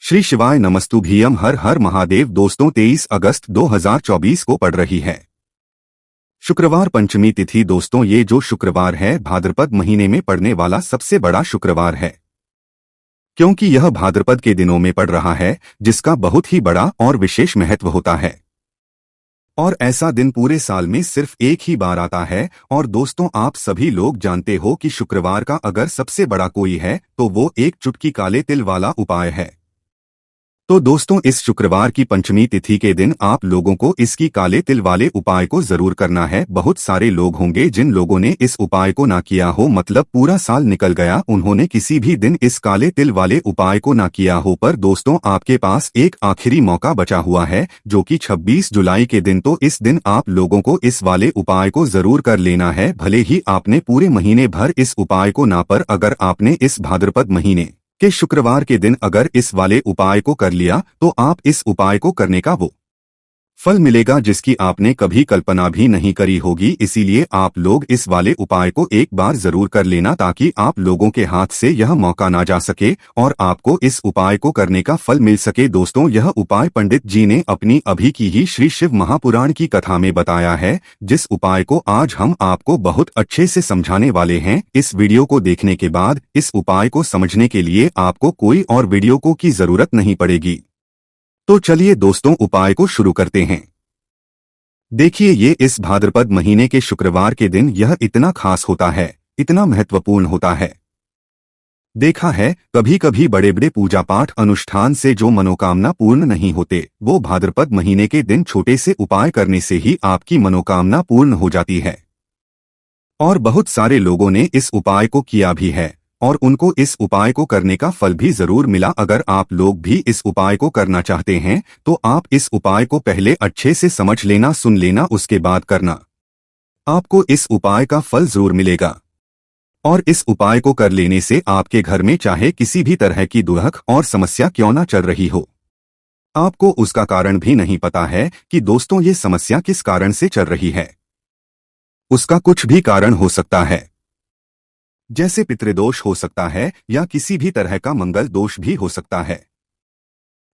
श्री शिवाय नमस्तुभ्यम हर हर महादेव। दोस्तों 23 अगस्त 2024 को पड़ रही है शुक्रवार पंचमी तिथि। दोस्तों ये जो शुक्रवार है भाद्रपद महीने में पड़ने वाला सबसे बड़ा शुक्रवार है, क्योंकि यह भाद्रपद के दिनों में पड़ रहा है, जिसका बहुत ही बड़ा और विशेष महत्व होता है। और ऐसा दिन पूरे साल में सिर्फ एक ही बार आता है। और दोस्तों आप सभी लोग जानते हो कि शुक्रवार का अगर सबसे बड़ा कोई है तो वो एक चुटकी काले तिल वाला उपाय है। तो दोस्तों इस शुक्रवार की पंचमी तिथि के दिन आप लोगों को इसकी काले तिल वाले उपाय को जरूर करना है। बहुत सारे लोग होंगे जिन लोगों ने इस उपाय को ना किया हो, मतलब पूरा साल निकल गया, उन्होंने किसी भी दिन इस काले तिल वाले उपाय को ना किया हो। पर दोस्तों आपके पास एक आखिरी मौका बचा हुआ है, जो कि 26 जुलाई के दिन। तो इस दिन आप लोगों को इस वाले उपाय को जरूर कर लेना है, भले ही आपने पूरे महीने भर इस उपाय को ना, पर अगर आपने इस भाद्रपद महीने के शुक्रवार के दिन अगर इस वाले उपाय को कर लिया तो आप इस उपाय को करने का वो फल मिलेगा जिसकी आपने कभी कल्पना भी नहीं करी होगी। इसीलिए आप लोग इस वाले उपाय को एक बार जरूर कर लेना, ताकि आप लोगों के हाथ से यह मौका ना जा सके और आपको इस उपाय को करने का फल मिल सके। दोस्तों यह उपाय पंडित जी ने अपनी अभी की ही श्री शिव महापुराण की कथा में बताया है, जिस उपाय को आज हम आपको बहुत अच्छे से समझाने वाले हैं। इस वीडियो को देखने के बाद इस उपाय को समझने के लिए आपको कोई और वीडियो को की जरूरत नहीं पड़ेगी। तो चलिए दोस्तों उपाय को शुरू करते हैं। देखिए ये इस भाद्रपद महीने के शुक्रवार के दिन यह इतना खास होता है, इतना महत्वपूर्ण होता है। देखा है कभी कभी बड़े बड़े पूजा पाठ अनुष्ठान से जो मनोकामना पूर्ण नहीं होते, वो भाद्रपद महीने के दिन छोटे से उपाय करने से ही आपकी मनोकामना पूर्ण हो जाती है। और बहुत सारे लोगों ने इस उपाय को किया भी है और उनको इस उपाय को करने का फल भी जरूर मिला। अगर आप लोग भी इस उपाय को करना चाहते हैं तो आप इस उपाय को पहले अच्छे से समझ लेना, सुन लेना, उसके बाद करना। आपको इस उपाय का फल जरूर मिलेगा। और इस उपाय को कर लेने से आपके घर में चाहे किसी भी तरह की दुर्हक और समस्या क्यों ना चल रही हो, आपको उसका कारण भी नहीं पता है कि दोस्तों ये समस्या किस कारण से चल रही है। उसका कुछ भी कारण हो सकता है, जैसे पितृदोष हो सकता है या किसी भी तरह का मंगल दोष भी हो सकता है।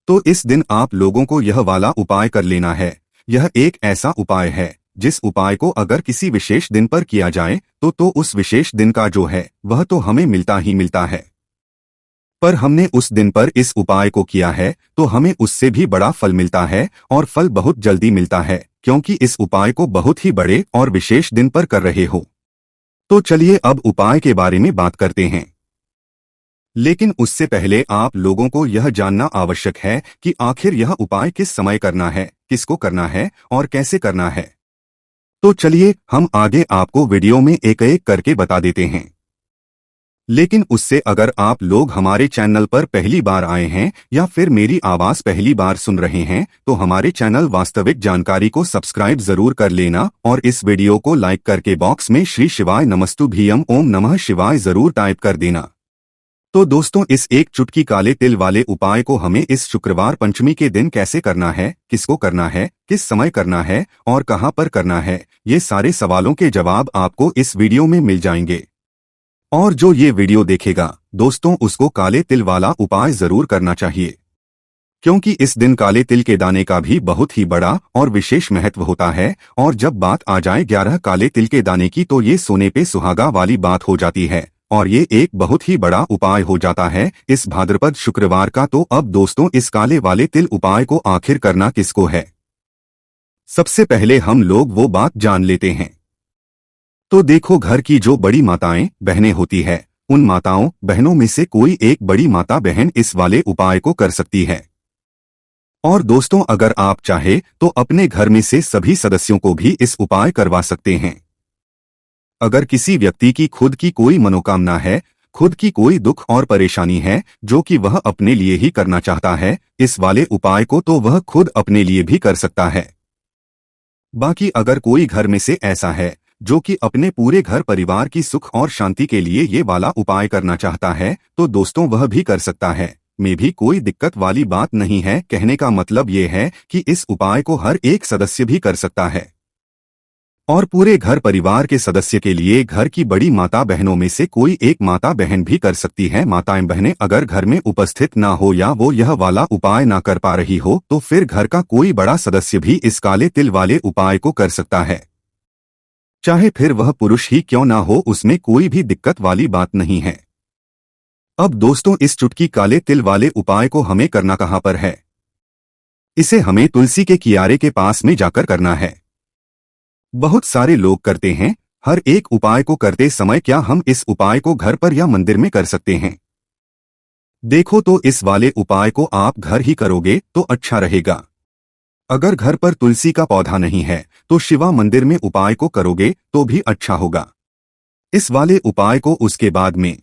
तो इस दिन आप लोगों को यह वाला उपाय कर लेना है। यह एक ऐसा उपाय है जिस उपाय को अगर किसी विशेष दिन पर किया जाए तो उस विशेष दिन का जो है वह तो हमें मिलता ही मिलता है। पर हमने उस दिन पर इस उपाय को किया है तो हमें उससे भी बड़ा फल मिलता है, और फल बहुत जल्दी मिलता है, क्योंकि इस उपाय को बहुत ही बड़े और विशेष दिन पर कर रहे हो। तो चलिए अब उपाय के बारे में बात करते हैं। लेकिन उससे पहले आप लोगों को यह जानना आवश्यक है कि आखिर यह उपाय किस समय करना है, किसको करना है और कैसे करना है। तो चलिए हम आगे आपको वीडियो में एक एक करके बता देते हैं। लेकिन उससे अगर आप लोग हमारे चैनल पर पहली बार आए हैं या फिर मेरी आवाज पहली बार सुन रहे हैं तो हमारे चैनल वास्तविक जानकारी को सब्सक्राइब जरूर कर लेना और इस वीडियो को लाइक करके बॉक्स में श्री शिवाय नमस्तुभ्यम ओम नमः शिवाय जरूर टाइप कर देना। तो दोस्तों इस एक चुटकी काले तिल वाले उपाय को हमें इस शुक्रवार पंचमी के दिन कैसे करना है, किसको करना है, किस समय करना है और कहां पर करना है, ये सारे सवालों के जवाब आपको इस वीडियो में मिल जाएंगे। और जो ये वीडियो देखेगा दोस्तों उसको काले तिल वाला उपाय जरूर करना चाहिए, क्योंकि इस दिन काले तिल के दाने का भी बहुत ही बड़ा और विशेष महत्व होता है। और जब बात आ जाए 11 काले तिल के दाने की तो ये सोने पे सुहागा वाली बात हो जाती है और ये एक बहुत ही बड़ा उपाय हो जाता है इस भाद्रपद शुक्रवार का। तो अब दोस्तों इस काले वाले तिल उपाय को आखिर करना किसको है, सबसे पहले हम लोग वो बात जान लेते हैं। तो देखो घर की जो बड़ी माताएं बहनें होती है, उन माताओं बहनों में से कोई एक बड़ी माता बहन इस वाले उपाय को कर सकती है। और दोस्तों अगर आप चाहे तो अपने घर में से सभी सदस्यों को भी इस उपाय करवा सकते हैं। अगर किसी व्यक्ति की खुद की कोई मनोकामना है, खुद की कोई दुख और परेशानी है जो कि वह अपने लिए ही करना चाहता है इस वाले उपाय को, तो वह खुद अपने लिए भी कर सकता है। बाकी अगर कोई घर में से ऐसा है जो कि अपने पूरे घर परिवार की सुख और शांति के लिए ये वाला उपाय करना चाहता है तो दोस्तों वह भी कर सकता है। में भी कोई दिक्कत वाली बात नहीं है। कहने का मतलब ये है कि इस उपाय को हर एक सदस्य भी कर सकता है। और पूरे घर परिवार के सदस्य के लिए घर की बड़ी माता बहनों में से कोई एक माता बहन भी कर सकती है। माताएं बहनें अगर घर में उपस्थित ना हो या वो यह वाला उपाय ना कर पा रही हो तो फिर घर का कोई बड़ा सदस्य भी इस काले तिल वाले उपाय को कर सकता है, चाहे फिर वह पुरुष ही क्यों ना हो, उसमें कोई भी दिक्कत वाली बात नहीं है। अब दोस्तों, इस चुटकी काले तिल वाले उपाय को हमें करना कहाँ पर है? इसे हमें तुलसी के कियारे के पास में जाकर करना है। बहुत सारे लोग करते हैं। हर एक उपाय को करते समय क्या हम इस उपाय को घर पर या मंदिर में कर सकते हैं? देखो तो इस वाले उपाय को आप घर ही करोगे तो अच्छा रहेगा। अगर घर पर तुलसी का पौधा नहीं है तो शिवा मंदिर में उपाय को करोगे तो भी अच्छा होगा। इस वाले उपाय को उसके बाद में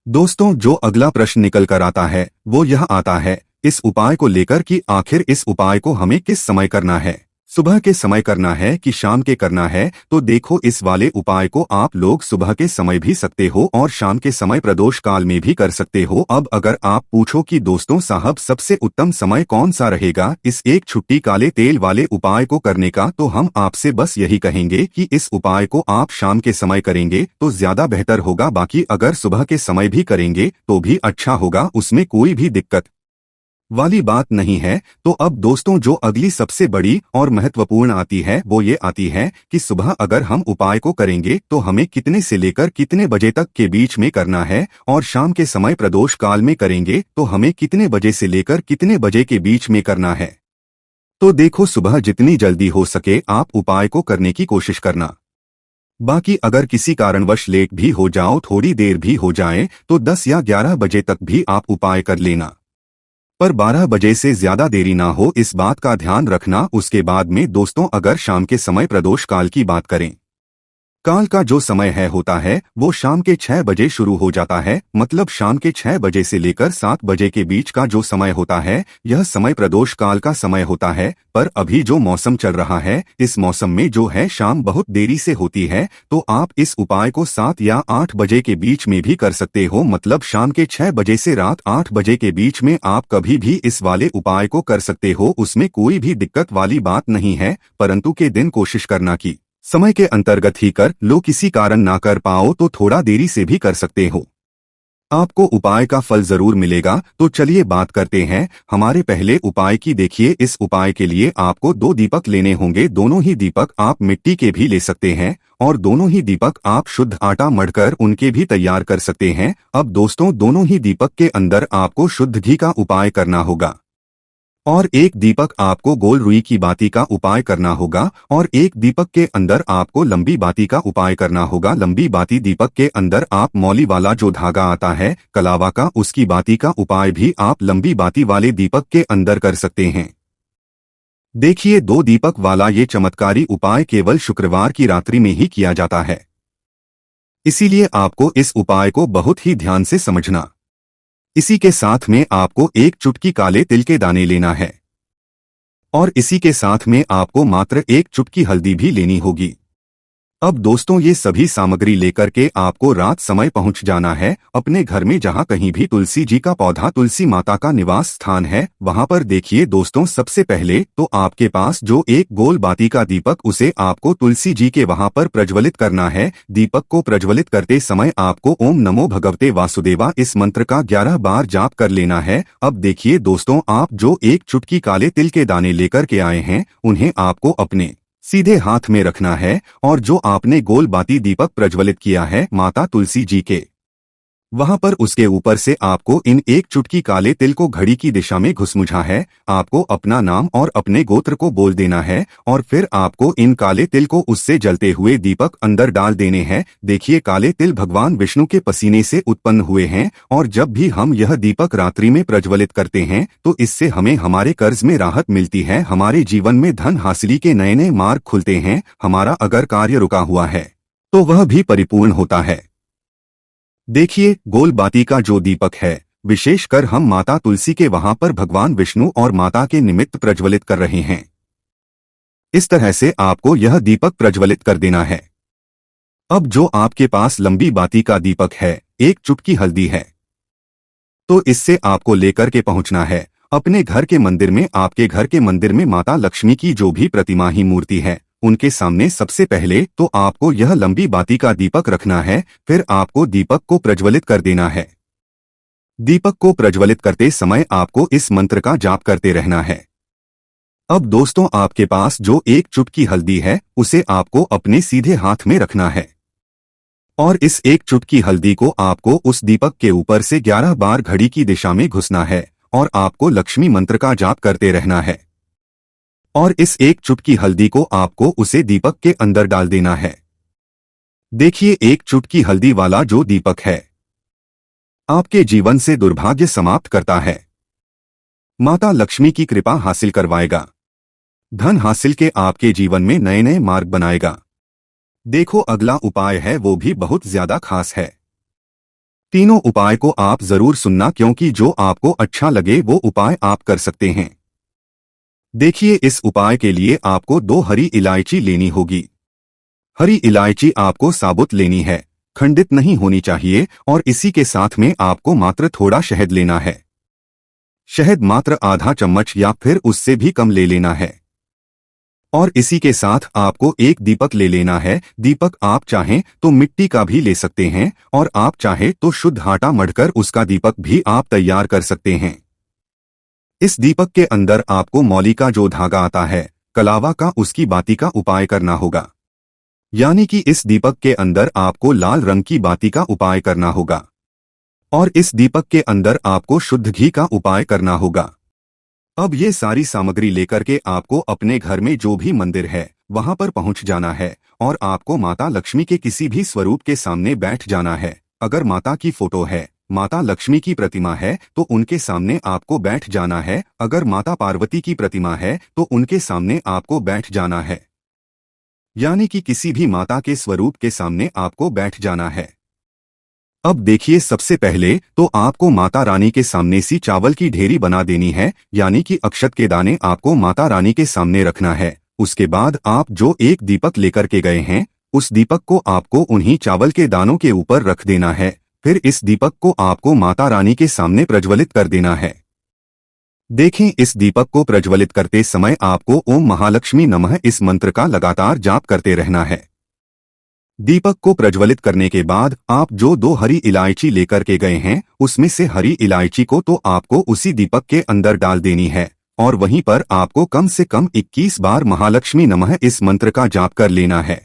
दोस्तों जो अगला प्रश्न निकल कर आता है वो यह आता है इस उपाय को लेकर कि आखिर इस उपाय को हमें किस समय करना है, सुबह के समय करना है कि शाम के करना है? तो देखो, इस वाले उपाय को आप लोग सुबह के समय भी सकते हो और शाम के समय प्रदोष काल में भी कर सकते हो। अब अगर आप पूछो कि दोस्तों साहब सबसे उत्तम समय कौन सा रहेगा इस एक छुट्टी काले तेल वाले उपाय को करने का, तो हम आपसे बस यही कहेंगे कि इस उपाय को आप शाम के समय करेंगे तो ज्यादा बेहतर होगा। बाकी अगर सुबह के समय भी करेंगे तो भी अच्छा होगा, उसमें कोई भी दिक्कत वाली बात नहीं है। तो अब दोस्तों जो अगली सबसे बड़ी और महत्वपूर्ण आती है वो ये आती है कि सुबह अगर हम उपाय को करेंगे तो हमें कितने से लेकर कितने बजे तक के बीच में करना है, और शाम के समय प्रदोष काल में करेंगे तो हमें कितने बजे से लेकर कितने बजे के बीच में करना है। तो देखो, सुबह जितनी जल्दी हो सके आप उपाय को करने की कोशिश करना। बाकी अगर किसी कारणवश लेट भी हो जाओ, थोड़ी देर भी हो जाए, तो 10 या 11 बजे तक भी आप उपाय कर लेना, पर 12 बजे से ज्यादा देरी ना हो, इस बात का ध्यान रखना। उसके बाद में दोस्तों अगर शाम के समय प्रदोष काल की बात करें, काल का जो समय है होता है वो शाम के 6 बजे शुरू हो जाता है। मतलब शाम के 6 बजे से लेकर 7 बजे के बीच का जो समय होता है यह समय प्रदोष काल का समय होता है। पर अभी जो मौसम चल रहा है इस मौसम में जो है शाम बहुत देरी से होती है, तो आप इस उपाय को 7 या 8 बजे के बीच में भी कर सकते हो। मतलब शाम के 6 बजे से रात 8 बजे के बीच में आप कभी भी इस वाले उपाय को कर सकते हो, उसमें कोई भी दिक्कत वाली बात नहीं है। परंतु के दिन कोशिश करना कि समय के अंतर्गत ही कर लो, किसी कारण ना कर पाओ तो थोड़ा देरी से भी कर सकते हो, आपको उपाय का फल जरूर मिलेगा। तो चलिए बात करते हैं हमारे पहले उपाय की। देखिए, इस उपाय के लिए आपको 2 दीपक लेने होंगे। दोनों ही दीपक आप मिट्टी के भी ले सकते हैं और दोनों ही दीपक आप शुद्ध आटा मढ़कर उनके भी तैयार कर सकते हैं। अब दोस्तों दोनों ही दीपक के अंदर आपको शुद्ध घी का उपाय करना होगा, और एक दीपक आपको गोल रुई की बाती का उपाय करना होगा, और एक दीपक के अंदर आपको लंबी बाती का उपाय करना होगा। लंबी बाती दीपक के अंदर आप मौली वाला जो धागा आता है कलावा का, उसकी बाती का उपाय भी आप लंबी बाती वाले दीपक के अंदर कर सकते हैं। देखिए, 2 दीपक वाला ये चमत्कारी उपाय केवल शुक्रवार की रात्रि में ही किया जाता है, इसीलिए आपको इस उपाय को बहुत ही ध्यान से समझना। इसी के साथ में आपको एक चुटकी काले तिल के दाने लेना है, और इसी के साथ में आपको मात्र एक चुटकी हल्दी भी लेनी होगी। अब दोस्तों ये सभी सामग्री लेकर के आपको रात समय पहुंच जाना है अपने घर में, जहां कहीं भी तुलसी जी का पौधा, तुलसी माता का निवास स्थान है वहां पर। देखिए दोस्तों, सबसे पहले तो आपके पास जो एक गोल बाती का दीपक, उसे आपको तुलसी जी के वहां पर प्रज्वलित करना है। दीपक को प्रज्वलित करते समय आपको ओम नमो भगवते वासुदेवा इस मंत्र का 11 बार जाप कर लेना है। अब देखिए दोस्तों, आप जो एक चुटकी काले तिल के दाने लेकर के आए हैं उन्हें आपको अपने सीधे हाथ में रखना है, और जो आपने गोल बाती दीपक प्रज्वलित किया है माता तुलसी जी के वहां पर, उसके ऊपर से आपको इन एक चुटकी काले तिल को घड़ी की दिशा में घुसमुझा है। आपको अपना नाम और अपने गोत्र को बोल देना है, और फिर आपको इन काले तिल को उससे जलते हुए दीपक अंदर डाल देने हैं। देखिए, काले तिल भगवान विष्णु के पसीने से उत्पन्न हुए हैं, और जब भी हम यह दीपक रात्रि में प्रज्वलित करते हैं तो इससे हमें हमारे कर्ज में राहत मिलती है, हमारे जीवन में धन हासिली के नए नए मार्ग खुलते हैं, हमारा अगर कार्य रुका हुआ है तो वह भी परिपूर्ण होता है। देखिए, गोल बाती का जो दीपक है विशेषकर हम माता तुलसी के वहां पर भगवान विष्णु और माता के निमित्त प्रज्वलित कर रहे हैं। इस तरह से आपको यह दीपक प्रज्वलित कर देना है। अब जो आपके पास लंबी बाती का दीपक है, एक चुटकी हल्दी है, तो इससे आपको लेकर के पहुंचना है अपने घर के मंदिर में। आपके घर के मंदिर में माता लक्ष्मी की जो भी प्रतिमा ही मूर्ति है उनके सामने सबसे पहले तो आपको यह लंबी बाती का दीपक रखना है। फिर आपको दीपक को प्रज्वलित कर देना है। दीपक को प्रज्वलित करते समय आपको इस मंत्र का जाप करते रहना है। अब दोस्तों, आपके पास जो एक चुटकी हल्दी है उसे आपको अपने सीधे हाथ में रखना है और इस एक चुटकी हल्दी को आपको उस दीपक के ऊपर से 11 बार घड़ी की दिशा में घुसना है और आपको लक्ष्मी मंत्र का जाप करते रहना है। और इस एक चुटकी हल्दी को आपको उसे दीपक के अंदर डाल देना है। देखिए, एक चुटकी हल्दी वाला जो दीपक है आपके जीवन से दुर्भाग्य समाप्त करता है, माता लक्ष्मी की कृपा हासिल करवाएगा, धन हासिल के आपके जीवन में नए नए मार्ग बनाएगा। देखो, अगला उपाय है वो भी बहुत ज्यादा खास है। तीनों उपाय को आप जरूर सुनना, क्योंकि जो आपको अच्छा लगे वो उपाय आप कर सकते हैं। देखिए, इस उपाय के लिए आपको 2 हरी इलायची लेनी होगी। हरी इलायची आपको साबुत लेनी है, खंडित नहीं होनी चाहिए। और इसी के साथ में आपको मात्र थोड़ा शहद लेना है। शहद मात्र आधा चम्मच या फिर उससे भी कम ले लेना है। और इसी के साथ आपको एक दीपक ले लेना है। दीपक आप चाहें तो मिट्टी का भी ले सकते हैं और आप चाहें तो शुद्ध आटा मढ़कर उसका दीपक भी आप तैयार कर सकते हैं। इस दीपक के अंदर आपको मौली का जो धागा आता है, कलावा का, उसकी बाती का उपाय करना होगा। यानी कि इस दीपक के अंदर आपको लाल रंग की बाती का उपाय करना होगा और इस दीपक के अंदर आपको शुद्ध घी का उपाय करना होगा। अब ये सारी सामग्री लेकर के आपको अपने घर में जो भी मंदिर है वहां पर पहुंच जाना है और आपको माता लक्ष्मी के किसी भी स्वरूप के सामने बैठ जाना है। अगर माता की फोटो है, माता लक्ष्मी की प्रतिमा है तो उनके सामने आपको बैठ जाना है। अगर माता पार्वती की प्रतिमा है तो उनके सामने आपको बैठ जाना है। यानी कि किसी भी माता के स्वरूप के सामने आपको बैठ जाना है। अब देखिए, सबसे पहले तो आपको माता रानी के सामने सी चावल की ढेरी बना देनी है, यानी कि अक्षत के दाने आपको माता रानी के सामने रखना है। उसके बाद आप जो एक दीपक लेकर के गए हैं उस दीपक को आपको उन्हीं चावल के दानों के ऊपर रख देना है। फिर इस दीपक को आपको माता रानी के सामने प्रज्वलित कर देना है। देखें, इस दीपक को प्रज्वलित करते समय आपको ओम महालक्ष्मी नमः इस मंत्र का लगातार जाप करते रहना है। दीपक को प्रज्वलित करने के बाद आप जो 2 हरी इलायची लेकर के गए हैं उसमें से हरी इलायची को तो आपको उसी दीपक के अंदर डाल देनी है और वहीं पर आपको कम से कम 21 बार महालक्ष्मी नमः इस मंत्र का जाप कर लेना है।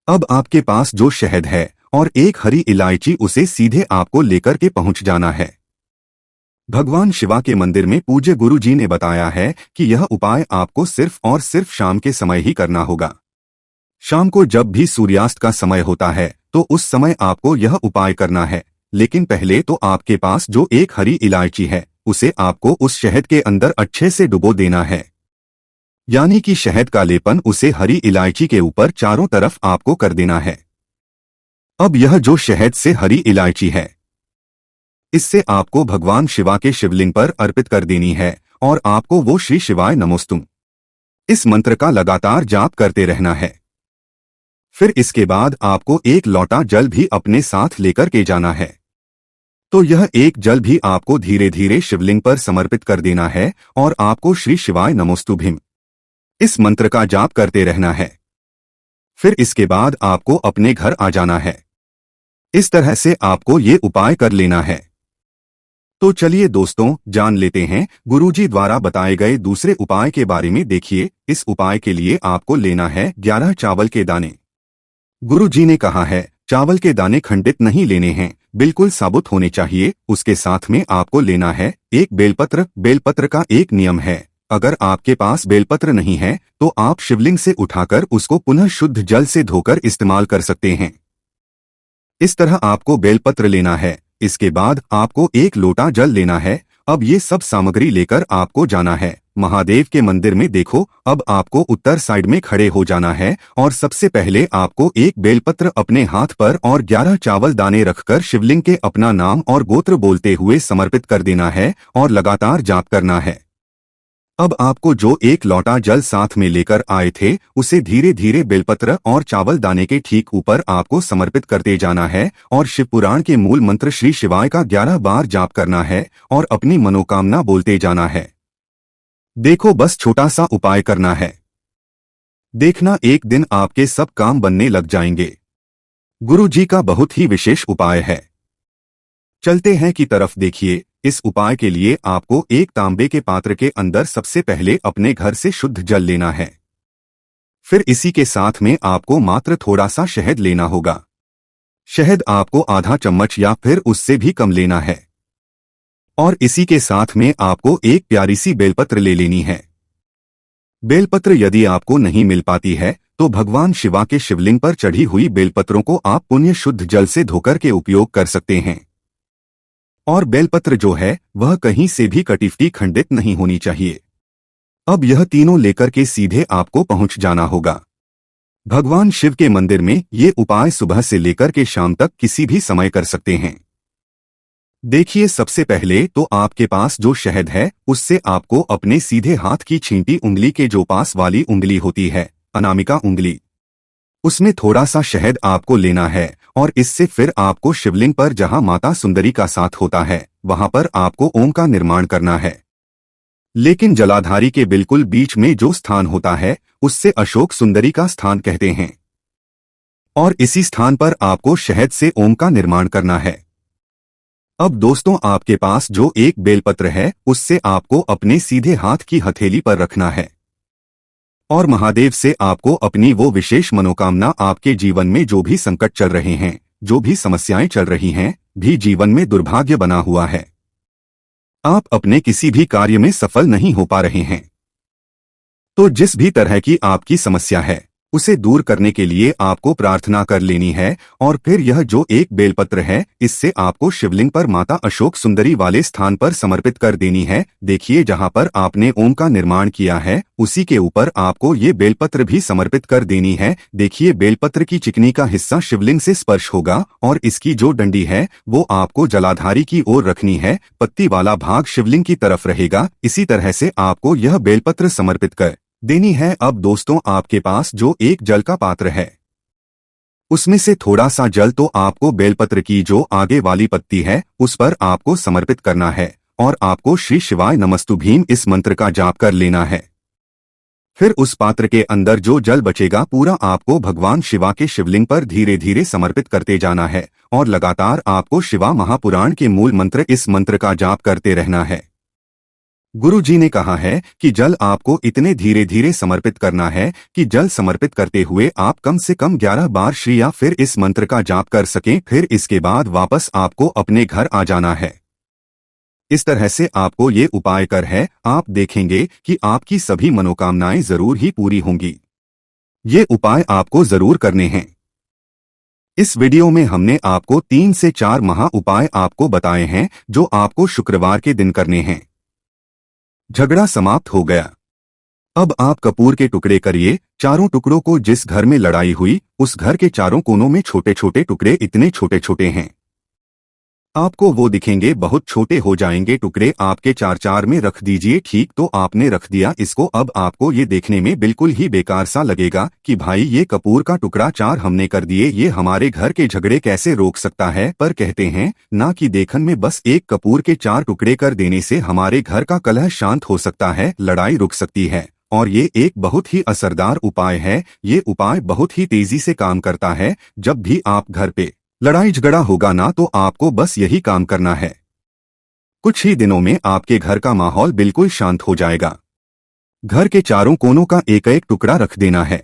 अब आपके पास जो शहद है और एक हरी इलायची, उसे सीधे आपको लेकर के पहुंच जाना है। भगवान शिवा के मंदिर में पूज्य गुरु जी ने बताया है कि यह उपाय आपको सिर्फ और सिर्फ शाम के समय ही करना होगा। शाम को जब भी सूर्यास्त का समय होता है तो उस समय आपको यह उपाय करना है। लेकिन पहले तो आपके पास जो एक हरी इलायची है उसे आपको उस शहद के अंदर अच्छे से डुबो देना है। यानी कि शहद का लेपन उसे हरी इलायची के ऊपर चारों तरफ आपको कर देना है। अब यह जो शहद से हरी इलायची है इससे आपको भगवान शिवा के शिवलिंग पर अर्पित कर देनी है और आपको वो श्री शिवाय नमोस्तुम इस मंत्र का लगातार जाप करते रहना है। फिर इसके बाद आपको एक लोटा जल भी अपने साथ लेकर के जाना है। तो यह एक जल भी आपको धीरे धीरे शिवलिंग पर समर्पित कर देना है और आपको श्री शिवाय नमोस्तुभ्यम इस मंत्र का जाप करते रहना है। फिर इसके बाद आपको अपने घर आ जाना है। इस तरह से आपको ये उपाय कर लेना है। तो चलिए दोस्तों, जान लेते हैं गुरुजी द्वारा बताए गए दूसरे उपाय के बारे में। देखिए, इस उपाय के लिए आपको लेना है 11 चावल के दाने। गुरुजी ने कहा है चावल के दाने खंडित नहीं लेने हैं, बिल्कुल साबुत होने चाहिए। उसके साथ में आपको लेना है एक बेलपत्र। बेलपत्र का एक नियम है, अगर आपके पास बेलपत्र नहीं है तो आप शिवलिंग से उठाकर उसको पुनः शुद्ध जल से धोकर इस्तेमाल कर सकते हैं। इस तरह आपको बेलपत्र लेना है। इसके बाद आपको एक लोटा जल लेना है। अब ये सब सामग्री लेकर आपको जाना है महादेव के मंदिर में। देखो, अब आपको उत्तर साइड में खड़े हो जाना है और सबसे पहले आपको एक बेलपत्र अपने हाथ पर और 11 चावल दाने रखकर शिवलिंग के अपना नाम और गोत्र बोलते हुए समर्पित कर देना है और लगातार जाप करना है। अब आपको जो एक लोटा जल साथ में लेकर आए थे उसे धीरे धीरे बेलपत्र और चावल दाने के ठीक ऊपर आपको समर्पित करते जाना है और शिव पुराण के मूल मंत्र श्री शिवाय का 11 बार जाप करना है और अपनी मनोकामना बोलते जाना है। देखो, बस छोटा सा उपाय करना है। देखना एक दिन आपके सब काम बनने लग जाएंगे। गुरु जी का बहुत ही विशेष उपाय है। चलते हैं की तरफ। देखिए, इस उपाय के लिए आपको एक तांबे के पात्र के अंदर सबसे पहले अपने घर से शुद्ध जल लेना है। फिर इसी के साथ में आपको मात्र थोड़ा सा शहद लेना होगा। शहद आपको आधा चम्मच या फिर उससे भी कम लेना है। और इसी के साथ में आपको एक प्यारी सी बेलपत्र ले लेनी है। बेलपत्र यदि आपको नहीं मिल पाती है तो भगवान शिवा के शिवलिंग पर चढ़ी हुई बेलपत्रों को आप पुण्य शुद्ध जल से धोकर के उपयोग कर सकते हैं। और बेलपत्र जो है वह कहीं से भी कटी खंडित नहीं होनी चाहिए। अब यह तीनों लेकर के सीधे आपको पहुंच जाना होगा। भगवान शिव के मंदिर में ये उपाय सुबह से लेकर के शाम तक किसी भी समय कर सकते हैं। देखिए, सबसे पहले तो आपके पास जो शहद है उससे आपको अपने सीधे हाथ की छींटी उंगली के जो पास वाली उंगली होती है, अनामिका उंगली, उसमें थोड़ा सा शहद आपको लेना है। और इससे फिर आपको शिवलिंग पर जहां माता सुंदरी का साथ होता है वहां पर आपको ओम का निर्माण करना है। लेकिन जलाधारी के बिल्कुल बीच में जो स्थान होता है उससे अशोक सुंदरी का स्थान कहते हैं। और इसी स्थान पर आपको शहद से ओम का निर्माण करना है। अब दोस्तों, आपके पास जो एक बेलपत्र है उससे आपको अपने सीधे हाथ की हथेली पर रखना है। और महादेव से आपको अपनी वो विशेष मनोकामना, आपके जीवन में जो भी संकट चल रहे हैं, जो भी समस्याएं चल रही हैं, भी जीवन में दुर्भाग्य बना हुआ है, आप अपने किसी भी कार्य में सफल नहीं हो पा रहे हैं, तो जिस भी तरह की आपकी समस्या है उसे दूर करने के लिए आपको प्रार्थना कर लेनी है। और फिर यह जो एक बेलपत्र है इससे आपको शिवलिंग पर माता अशोक सुंदरी वाले स्थान पर समर्पित कर देनी है। देखिए, जहां पर आपने ओम का निर्माण किया है उसी के ऊपर आपको ये बेलपत्र भी समर्पित कर देनी है। देखिए, बेलपत्र की चिकनी का हिस्सा शिवलिंग से स्पर्श होगा और इसकी जो डंडी है वो आपको जलाधारी की ओर रखनी है। पत्ती वाला भाग शिवलिंग की तरफ रहेगा। इसी तरह से आपको यह बेलपत्र समर्पित कर देनी है। अब दोस्तों, आपके पास जो एक जल का पात्र है उसमें से थोड़ा सा जल तो आपको बेलपत्र की जो आगे वाली पत्ती है उस पर आपको समर्पित करना है। और आपको श्री शिवाय नमस्तुभीम इस मंत्र का जाप कर लेना है। फिर उस पात्र के अंदर जो जल बचेगा पूरा आपको भगवान शिवा के शिवलिंग पर धीरे धीरे समर्पित करते जाना है। और लगातार आपको शिवा महापुराण के मूल मंत्र, इस मंत्र का जाप करते रहना है। गुरु जी ने कहा है कि जल आपको इतने धीरे धीरे समर्पित करना है कि जल समर्पित करते हुए आप कम से कम 11 बार श्री या फिर इस मंत्र का जाप कर सकें। फिर इसके बाद वापस आपको अपने घर आ जाना है। इस तरह से आपको ये उपाय कर है, आप देखेंगे कि आपकी सभी मनोकामनाएं जरूर ही पूरी होंगी। ये उपाय आपको जरूर करने हैं। इस वीडियो में हमने आपको 3 से 4 महा उपाय आपको बताए हैं जो आपको शुक्रवार के दिन करने हैं। झगड़ा समाप्त हो गया। अब आप कपूर के टुकड़े करिए। चारों टुकड़ों को जिस घर में लड़ाई हुई उस घर के चारों कोनों में छोटे छोटे टुकड़े, इतने छोटे छोटे हैं आपको वो दिखेंगे, बहुत छोटे हो जाएंगे टुकड़े। आपके चार चार में रख दीजिए। ठीक, तो आपने रख दिया इसको। अब आपको ये देखने में बिल्कुल ही बेकार सा लगेगा कि भाई ये कपूर का टुकड़ा 4 हमने कर दिए, ये हमारे घर के झगड़े कैसे रोक सकता है। पर कहते हैं ना कि देखन में बस एक कपूर के 4 टुकड़े कर देने से हमारे घर का कलह शांत हो सकता है, लड़ाई रुक सकती है। और ये एक बहुत ही असरदार उपाय है। ये उपाय बहुत ही तेजी से काम करता है। जब भी आप घर पे लड़ाई झगड़ा होगा ना तो आपको बस यही काम करना है। कुछ ही दिनों में आपके घर का माहौल बिल्कुल शांत हो जाएगा। घर के चारों कोनों का एक एक टुकड़ा रख देना है।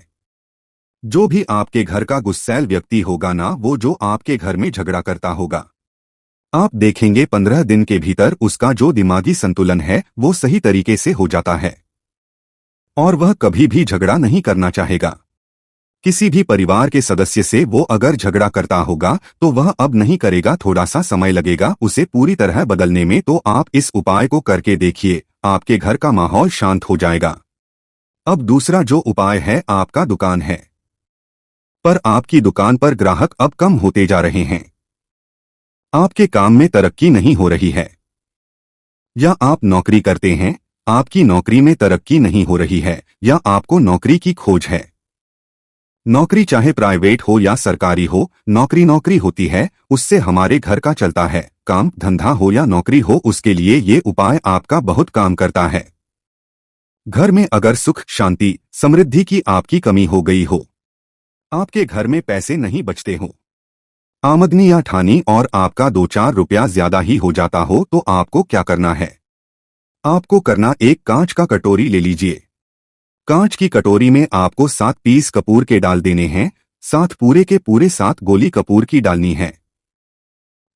जो भी आपके घर का गुस्सैल व्यक्ति होगा ना, वो जो आपके घर में झगड़ा करता होगा, आप देखेंगे 15 दिन के भीतर उसका जो दिमागी संतुलन है वो सही तरीके से हो जाता है और वह कभी भी झगड़ा नहीं करना चाहेगा। किसी भी परिवार के सदस्य से वो अगर झगड़ा करता होगा तो वह अब नहीं करेगा, थोड़ा सा समय लगेगा उसे पूरी तरह बदलने में। तो आप इस उपाय को करके देखिए, आपके घर का माहौल शांत हो जाएगा। अब दूसरा जो उपाय है, आपका दुकान है पर आपकी दुकान पर ग्राहक अब कम होते जा रहे हैं, आपके काम में तरक्की नहीं हो रही है, या आप नौकरी करते हैं, आपकी नौकरी में तरक्की नहीं हो रही है, या आपको नौकरी की खोज है। नौकरी चाहे प्राइवेट हो या सरकारी हो, नौकरी नौकरी होती है, उससे हमारे घर का चलता है। काम धंधा हो या नौकरी हो, उसके लिए ये उपाय आपका बहुत काम करता है। घर में अगर सुख शांति समृद्धि की आपकी कमी हो गई हो, आपके घर में पैसे नहीं बचते हो, आमदनी या ठानी और आपका 2-4 रुपया ज्यादा ही हो जाता हो, तो आपको क्या करना है? आपको करना, एक कांच का कटोरी ले लीजिए। कांच की कटोरी में आपको 7 पीस कपूर के डाल देने हैं। 7 पूरे के पूरे 7 गोली कपूर की डालनी है।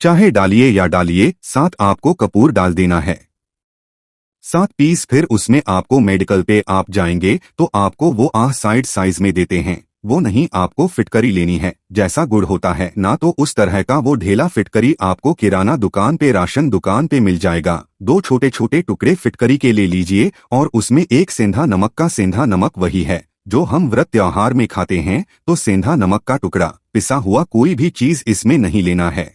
चाहे डालिए या डालिए, 7 आपको कपूर डाल देना है। 7 पीस। फिर उसमें आपको मेडिकल पे आप जाएंगे तो आपको वो साइड साइज में देते हैं, वो नहीं, आपको फिटकरी लेनी है। जैसा गुड़ होता है ना, तो उस तरह का वो ढेला फिटकरी आपको किराना दुकान पे, राशन दुकान पे मिल जाएगा। 2 छोटे छोटे टुकड़े फिटकरी के ले लीजिए और उसमें एक सेंधा नमक का, सेंधा नमक वही है जो हम व्रत त्योहार में खाते हैं, तो सेंधा नमक का टुकड़ा, पिसा हुआ कोई भी चीज इसमें नहीं लेना है।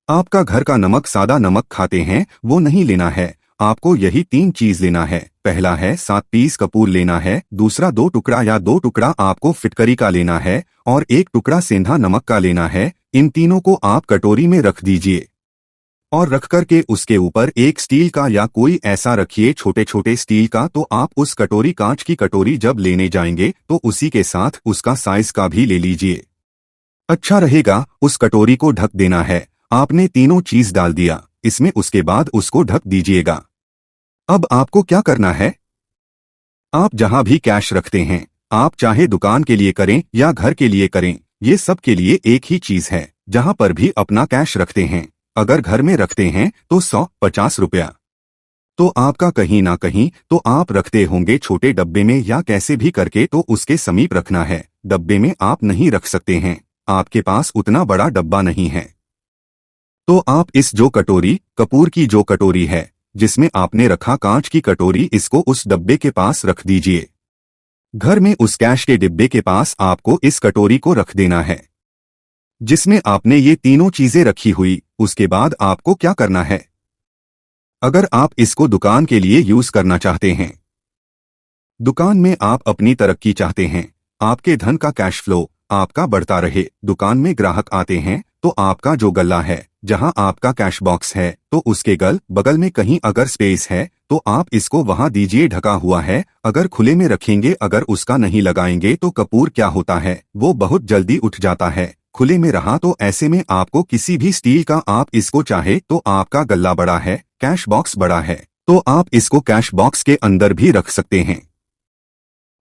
आपका घर का नमक, सादा नमक खाते हैं, वो नहीं लेना है। आपको यही 3 चीज लेना है। पहला है 7 पीस कपूर लेना है, दूसरा 2 टुकड़ा या 2 टुकड़ा आपको फिटकरी का लेना है, और 1 टुकड़ा सेंधा नमक का लेना है। इन तीनों को आप कटोरी में रख दीजिए और रख करके उसके ऊपर एक स्टील का या कोई ऐसा रखिए, छोटे छोटे स्टील का। तो आप उस कटोरी, कांच की कटोरी जब लेने जाएंगे तो उसी के साथ उसका साइज का भी ले लीजिए, अच्छा रहेगा। उस कटोरी को ढक देना है। आपने तीनों चीज डाल दिया इसमें, उसके बाद उसको ढक दीजिएगा। अब आपको क्या करना है? आप जहां भी कैश रखते हैं, आप चाहे दुकान के लिए करें या घर के लिए करें, ये सब के लिए एक ही चीज है। जहां पर भी अपना कैश रखते हैं, अगर घर में रखते हैं तो 100-50 रुपया तो आपका कहीं ना कहीं तो आप रखते होंगे छोटे डब्बे में या कैसे भी करके, तो उसके समीप रखना है। डब्बे में आप नहीं रख सकते हैं, आपके पास उतना बड़ा डब्बा नहीं है। तो आप इस जो कटोरी, कपूर की जो कटोरी है जिसमें आपने रखा कांच की कटोरी, इसको उस डब्बे के पास रख दीजिए। घर में उस कैश के डिब्बे के पास आपको इस कटोरी को रख देना है जिसमें आपने ये तीनों चीजें रखी हुई। उसके बाद आपको क्या करना है? अगर आप इसको दुकान के लिए यूज करना चाहते हैं, दुकान में आप अपनी तरक्की चाहते हैं, आपके धन का कैश फ्लो आपका बढ़ता रहे, दुकान में ग्राहक आते हैं, तो आपका जो गल्ला है, जहां आपका कैश बॉक्स है, तो उसके बगल में कहीं अगर स्पेस है तो आप इसको वहां दीजिए, ढका हुआ है। अगर खुले में रखेंगे, अगर उसका नहीं लगाएंगे, तो कपूर क्या होता है, वो बहुत जल्दी उठ जाता है। खुले में रहा तो ऐसे में आपको किसी भी स्टील का, आप इसको चाहे तो आपका गल्ला बड़ा है, कैश बॉक्स बड़ा है, तो आप इसको कैश बॉक्स के अंदर भी रख सकते हैं।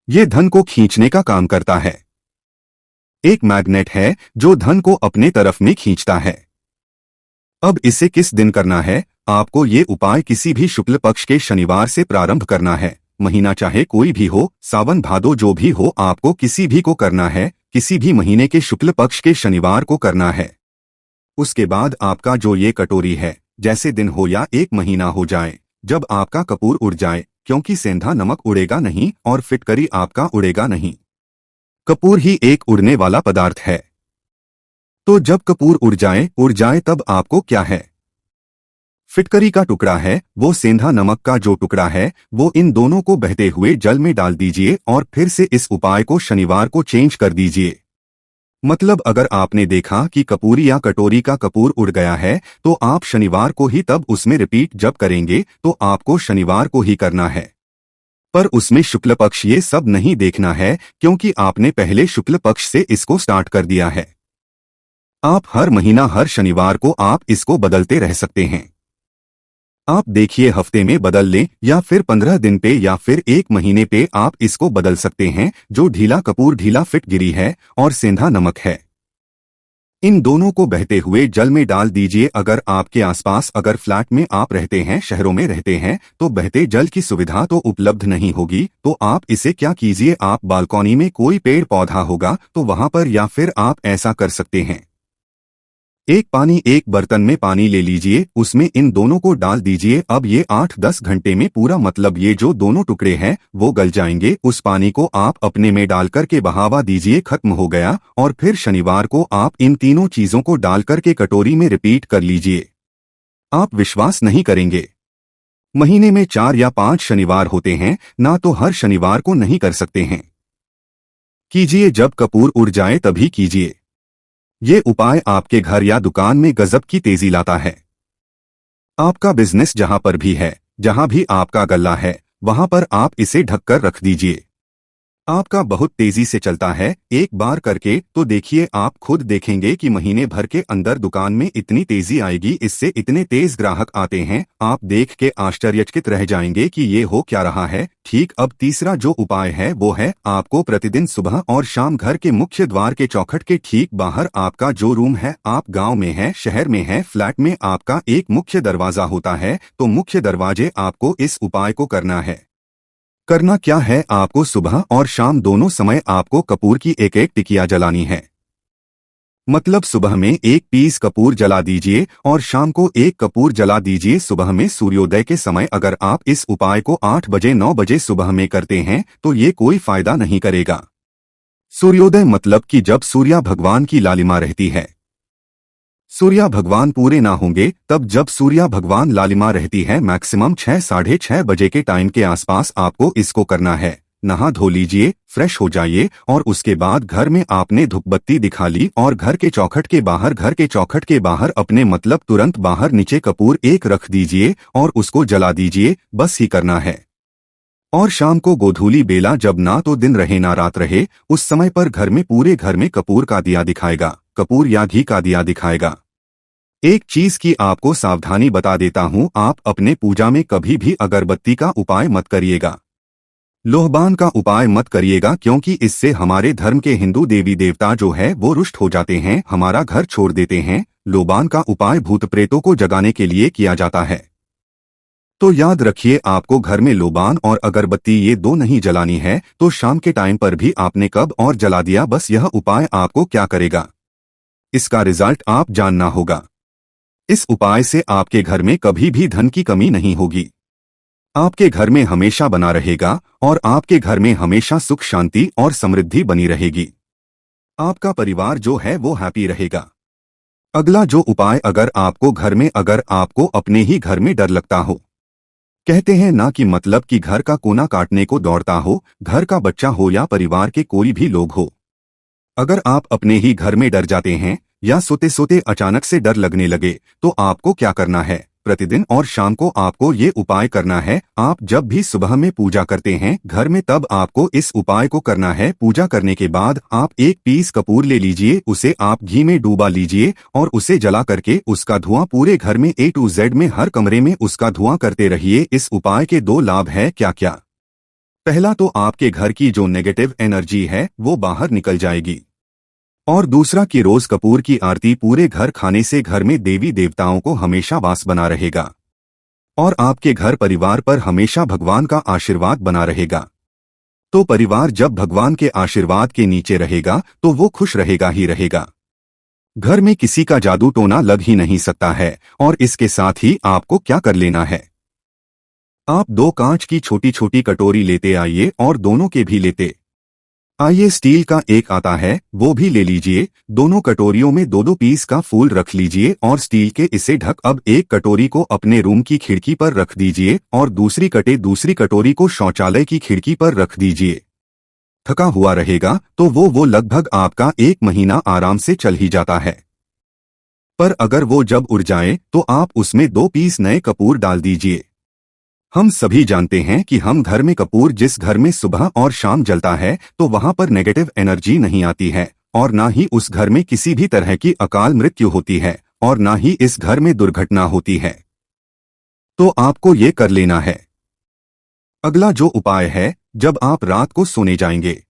ये धन को खींचने का काम करता है, एक मैग्नेट है जो धन को अपने तरफ में खींचता है। अब इसे किस दिन करना है? आपको ये उपाय किसी भी शुक्ल पक्ष के शनिवार से प्रारंभ करना है। महीना चाहे कोई भी हो, सावन भादो जो भी हो, आपको किसी भी को करना है। किसी भी महीने के शुक्ल पक्ष के शनिवार को करना है। उसके बाद आपका जो ये कटोरी है, जैसे दिन हो या 1 महीना हो जाए, जब आपका कपूर उड़ जाए, क्योंकि सेंधा नमक उड़ेगा नहीं और फिटकरी आपका उड़ेगा नहीं, कपूर ही एक उड़ने वाला पदार्थ है। तो जब कपूर उड़ जाए तब आपको क्या है? फिटकरी का टुकड़ा है, वो सेंधा नमक का जो टुकड़ा है, वो इन दोनों को बहते हुए जल में डाल दीजिए और फिर से इस उपाय को शनिवार को चेंज कर दीजिए। मतलब अगर आपने देखा कि कपूरी या कटोरी का कपूर उड़ गया है, तो आप शनिवार को ही तब उसमें रिपीट जब करेंगे, तो आपको शनिवार को ही करना है। पर उसमें शुक्ल पक्ष ये सब नहीं देखना है, क्योंकि आपने पहले शुक्ल पक्ष से इसको स्टार्ट कर दिया है। आप हर महीना हर शनिवार को आप इसको बदलते रह सकते हैं। आप देखिए, हफ्ते में बदल लें या फिर 15 दिन पे या फिर 1 महीने पे आप इसको बदल सकते हैं। जो ढीला कपूर, ढीला फिटगिरी है और सेंधा नमक है, इन दोनों को बहते हुए जल में डाल दीजिए। अगर आपके आसपास, अगर फ्लैट में आप रहते हैं, शहरों में रहते हैं, तो बहते जल की सुविधा तो उपलब्ध नहीं होगी। तो आप इसे क्या कीजिए, आप बालकनी में कोई पेड़ पौधा होगा तो वहां पर, या फिर आप ऐसा कर सकते हैं, एक बर्तन में पानी ले लीजिए, उसमें इन दोनों को डाल दीजिए। अब ये 8-10 घंटे में पूरा, मतलब ये जो दोनों टुकड़े हैं वो गल जाएंगे। उस पानी को आप अपने में डाल करके बहावा दीजिए, खत्म हो गया। और फिर शनिवार को आप इन तीनों चीजों को डाल करके कटोरी में रिपीट कर लीजिए। आप विश्वास नहीं करेंगे, महीने में 4 या 5 शनिवार होते हैं ना, तो हर शनिवार को नहीं कर सकते हैं। कीजिए, जब कपूर उड़ जाए तभी कीजिए। ये उपाय आपके घर या दुकान में गजब की तेजी लाता है। आपका बिजनेस जहां पर भी है, जहां भी आपका गल्ला है, वहां पर आप इसे ढककर रख दीजिए। आपका बहुत तेजी से चलता है, एक बार करके तो देखिए, आप खुद देखेंगे कि महीने भर के अंदर दुकान में इतनी तेजी आएगी, इससे इतने तेज ग्राहक आते हैं, आप देख के आश्चर्यचकित रह जाएंगे कि ये हो क्या रहा है। ठीक, अब तीसरा जो उपाय है वो है आपको प्रतिदिन सुबह और शाम घर के मुख्य द्वार के चौखट के ठीक बाहर आपका जो रूम है, आप गाँव में है, शहर में है, फ्लैट में आपका एक मुख्य दरवाजा होता है, तो मुख्य दरवाजे आपको इस उपाय को करना है। करना क्या है, आपको सुबह और शाम दोनों समय आपको कपूर की एक एक टिकिया जलानी है। मतलब सुबह में एक पीस कपूर जला दीजिए और शाम को एक कपूर जला दीजिए। सुबह में सूर्योदय के समय अगर आप इस उपाय को 8 बजे 9 बजे सुबह में करते हैं तो ये कोई फायदा नहीं करेगा। सूर्योदय मतलब कि जब सूर्य भगवान की लालिमा रहती है। सूर्य भगवान पूरे ना होंगे तब जब सूर्य भगवान लालिमा रहती है, मैक्सिमम 6 साढ़े 6 बजे के टाइम के आसपास आपको इसको करना है। नहा धो लीजिए, फ्रेश हो जाइए और उसके बाद घर में आपने धूपबत्ती दिखा ली और घर के चौखट के बाहर अपने मतलब तुरंत बाहर नीचे कपूर एक रख दीजिए और उसको जला दीजिए, बस ही करना है। और शाम को गोधूली बेला, जब ना तो दिन रहे ना रात रहे, उस समय पर घर में पूरे घर में कपूर का दिया दिखाएगा, कपूर या घी का दिया दिखाएगा। एक चीज की आपको सावधानी बता देता हूं, आप अपने पूजा में कभी भी अगरबत्ती का उपाय मत करिएगा, लोहबान का उपाय मत करिएगा, क्योंकि इससे हमारे धर्म के हिंदू देवी देवता जो है वो रुष्ट हो जाते हैं, हमारा घर छोड़ देते हैं। लोबान का उपाय भूत प्रेतों को जगाने के लिए किया जाता है। तो याद रखिए, आपको घर में लोबान और अगरबत्ती ये दो नहीं जलानी है, तो शाम के टाइम पर भी आपने कब और जला दिया, बस यह उपाय आपको क्या करेगा, इसका रिजल्ट आप जानना होगा। इस उपाय से आपके घर में कभी भी धन की कमी नहीं होगी, आपके घर में हमेशा बना रहेगा और आपके घर में हमेशा सुख शांति और समृद्धि बनी रहेगी। आपका परिवार जो है वो हैप्पी रहेगा। अगला जो उपाय, अगर आपको अपने ही घर में डर लगता हो, कहते हैं ना कि मतलब कि घर का कोना काटने को दौड़ता हो, घर का बच्चा हो या परिवार के कोई भी लोग हो, अगर आप अपने ही घर में डर जाते हैं या सोते सोते अचानक से डर लगने लगे, तो आपको क्या करना है, प्रतिदिन और शाम को आपको ये उपाय करना है। आप जब भी सुबह में पूजा करते हैं घर में, तब आपको इस उपाय को करना है। पूजा करने के बाद आप एक पीस कपूर ले लीजिए, उसे आप घी में डूबा लीजिए और उसे जला करके उसका धुआं पूरे घर में A to Z में हर कमरे में उसका धुआं करते रहिए। इस उपाय के 2 लाभ है क्या क्या। पहला तो आपके घर की जो नेगेटिव एनर्जी है वो बाहर निकल जाएगी, और दूसरा कि रोज कपूर की आरती पूरे घर खाने से घर में देवी देवताओं को हमेशा वास बना रहेगा और आपके घर परिवार पर हमेशा भगवान का आशीर्वाद बना रहेगा। तो परिवार जब भगवान के आशीर्वाद के नीचे रहेगा तो वो खुश रहेगा ही रहेगा, घर में किसी का जादू टोना लग ही नहीं सकता है। और इसके साथ ही आपको क्या कर लेना है, आप 2 कांच की छोटी छोटी कटोरी लेते आइए और दोनों के भी लेते आइए स्टील का एक आता है वो भी ले लीजिए। दोनों कटोरियों में 2-2 पीस का फूल रख लीजिए और स्टील के इसे ढक। अब एक कटोरी को अपने रूम की खिड़की पर रख दीजिए और दूसरी कटोरी को शौचालय की खिड़की पर रख दीजिए। थका हुआ रहेगा तो वो लगभग आपका 1 महीना आराम से चल ही जाता है। पर अगर वो जब उड़ जाए तो आप उसमें 2 पीस नए कपूर डाल दीजिए। हम सभी जानते हैं कि हम घर में कपूर जिस घर में सुबह और शाम जलता है तो वहां पर नेगेटिव एनर्जी नहीं आती है और ना ही उस घर में किसी भी तरह की अकाल मृत्यु होती है और ना ही इस घर में दुर्घटना होती है। तो आपको ये कर लेना है। अगला जो उपाय है, जब आप रात को सोने जाएंगे,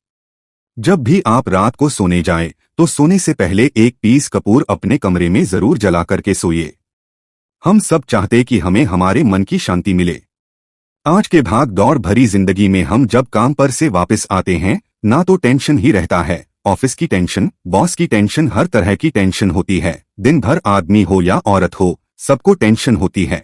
जब भी आप रात को सोने जाएं तो सोने से पहले 1 पीस कपूर अपने कमरे में जरूर जला करके सोइए। हम सब चाहते कि हमें हमारे मन की शांति मिले। आज के भाग दौड़ भरी जिंदगी में हम जब काम पर से वापस आते हैं ना तो टेंशन ही रहता है, ऑफिस की टेंशन, बॉस की टेंशन, हर तरह की टेंशन होती है। दिन भर आदमी हो या औरत हो, सबको टेंशन होती है।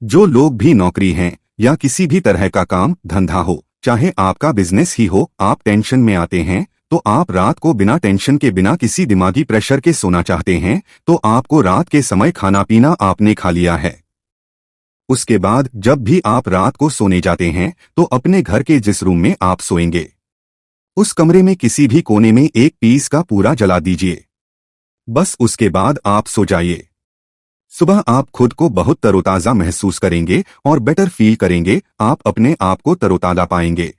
जो लोग भी नौकरी हैं या किसी भी तरह का काम धंधा हो, चाहे आपका बिजनेस ही हो, आप टेंशन में आते हैं तो आप रात को बिना टेंशन के, बिना किसी दिमागी प्रेशर के सोना चाहते हैं तो आपको रात के समय खाना पीना आपने खा लिया है। उसके बाद जब भी आप रात को सोने जाते हैं तो अपने घर के जिस रूम में आप सोएंगे उस कमरे में किसी भी कोने में 1 पीस का पूरा जला दीजिए। बस उसके बाद आप सो जाइए। सुबह आप खुद को बहुत तरोताजा महसूस करेंगे और बेटर फील करेंगे। आप अपने आप को तरोताजा पाएंगे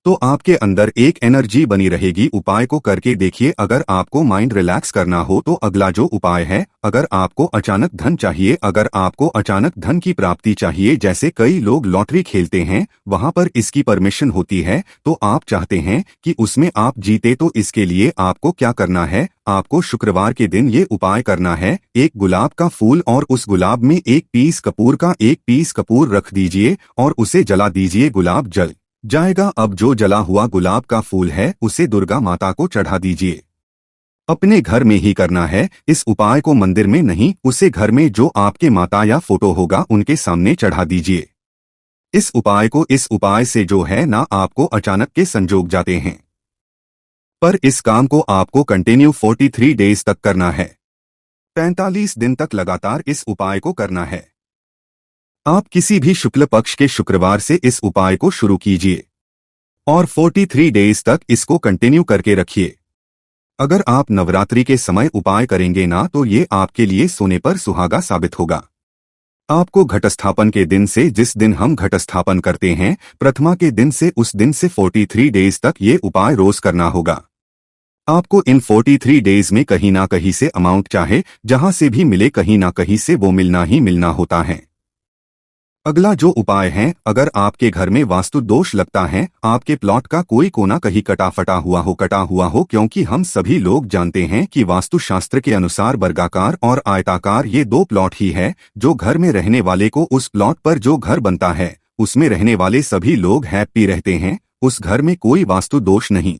तो आपके अंदर एक एनर्जी बनी रहेगी। उपाय को करके देखिए। अगर आपको माइंड रिलैक्स करना हो तो अगला जो उपाय है, अगर आपको अचानक धन चाहिए, अगर आपको अचानक धन की प्राप्ति चाहिए, जैसे कई लोग लॉटरी खेलते हैं, वहां पर इसकी परमिशन होती है, तो आप चाहते हैं कि उसमें आप जीते, तो इसके लिए आपको क्या करना है, आपको शुक्रवार के दिन ये उपाय करना है। एक गुलाब का फूल और उस गुलाब में एक पीस कपूर रख दीजिए और उसे जला दीजिए। गुलाब जल जाएगा। अब जो जला हुआ गुलाब का फूल है उसे दुर्गा माता को चढ़ा दीजिए। अपने घर में ही करना है। इस उपाय को मंदिर में नहीं, उसे घर में जो आपके माता या फोटो होगा उनके सामने चढ़ा दीजिए। इस उपाय से जो है ना, आपको अचानक के संजोग जाते हैं। पर इस काम को आपको कंटिन्यू 43 डेज तक करना है। 45 दिन तक लगातार इस उपाय को करना है। आप किसी भी शुक्ल पक्ष के शुक्रवार से इस उपाय को शुरू कीजिए और 43 डेज तक इसको कंटिन्यू करके रखिए। अगर आप नवरात्रि के समय उपाय करेंगे ना, तो ये आपके लिए सोने पर सुहागा साबित होगा। आपको घटस्थापन के दिन से, जिस दिन हम घटस्थापन करते हैं, प्रथमा के दिन से, उस दिन से 43 डेज तक ये उपाय रोज करना होगा। आपको इन 43 डेज में कहीं ना कहीं से अमाउंट, चाहे जहां से भी मिले, कहीं ना कहीं से वो मिलना ही मिलना होता है। अगला जो उपाय है, अगर आपके घर में वास्तु दोष लगता है, आपके प्लॉट का कोई कोना कहीं कटा हुआ हो, क्योंकि हम सभी लोग जानते हैं कि वास्तु शास्त्र के अनुसार वर्गाकार और आयताकार ये दो प्लॉट ही है। जो घर में रहने वाले को, उस प्लॉट पर जो घर बनता है, उसमें रहने वाले सभी लोग हैप्पी रहते हैं। उस घर में कोई वास्तु दोष नहीं।